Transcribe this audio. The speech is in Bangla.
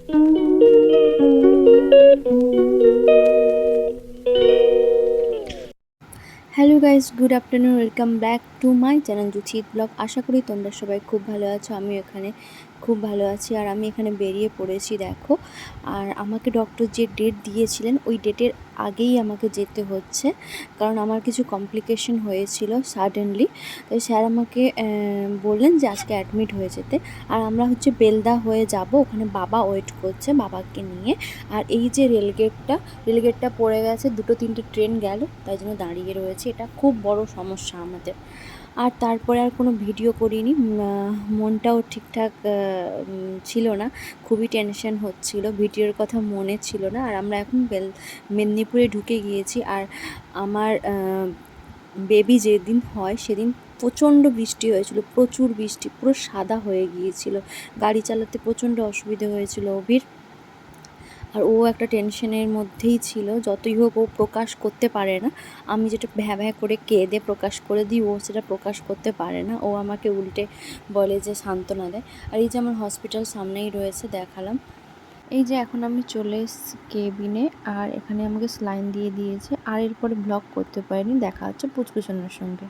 Hello guys, good afternoon, welcome back to my channel জুচিত ব্লগ। আশা করি তোমরা সবাই খুব ভালো আছো। আমি এখানে খুব ভালো আছি। আর আমি এখানে বেরিয়ে পড়েছি দেখো। আর আমাকে ডক্টর যে ডেট দিয়েছিলেন ওই ডেটের আগেই আমাকে যেতে হচ্ছে, কারণ আমার কিছু কমপ্লিকেশন হয়েছিল সাডেনলি। তাই স্যার আমাকে বললেন যে আজকে অ্যাডমিট হয়ে যেতে। আর আমরা হচ্ছে বেলদা হয়ে যাব, ওখানে বাবা ওয়েট করছে বাবাকে নিয়ে। আর এই যে রেলগেটটা পড়ে গেছে, দুটো তিনটে ট্রেন গেল, তাই জন্য দাঁড়িয়ে রয়েছে। এটা খুব বড় সমস্যা আমাদের। আর তারপরে আর কোনো ভিডিও করিনি, মনটাও ঠিকঠাক ছিল না, খুবই টেনশন হচ্ছিল, ভিডিওর কথা মনে ছিল না। আর আমরা এখন মেদিনীপুরে ঢুকে গিয়েছি। আর আমার বেবি যেদিন হয় সেদিন প্রচণ্ড বৃষ্টি হয়েছিল, প্রচুর বৃষ্টি, পুরো সাদা হয়ে গিয়েছিল, গাড়ি চালাতে প্রচণ্ড অসুবিধা হয়েছিল অভির। আর ও একটা টেনশনের মধ্যেই ছিল, যতই হোক ও প্রকাশ করতে পারে না। আমি যেটা ভ্যা ভ্যা করে কেঁদে প্রকাশ করে দিই, ও সেটা প্রকাশ করতে পারে না। ও আমাকে উল্টে বলে যে সান্ত্বনা দেয়। আর এই যে আমার হসপিটাল সামনেই রয়েছে, দেখালাম। এই যে এখন আমি চলে এসেছি কেবিনে, আর এখানে আমাকে স্লাইন দিয়ে দিয়েছে। আর এরপরে ব্লগ করতে পারিনি। দেখা হচ্ছে পুচকুসোনার সঙ্গে।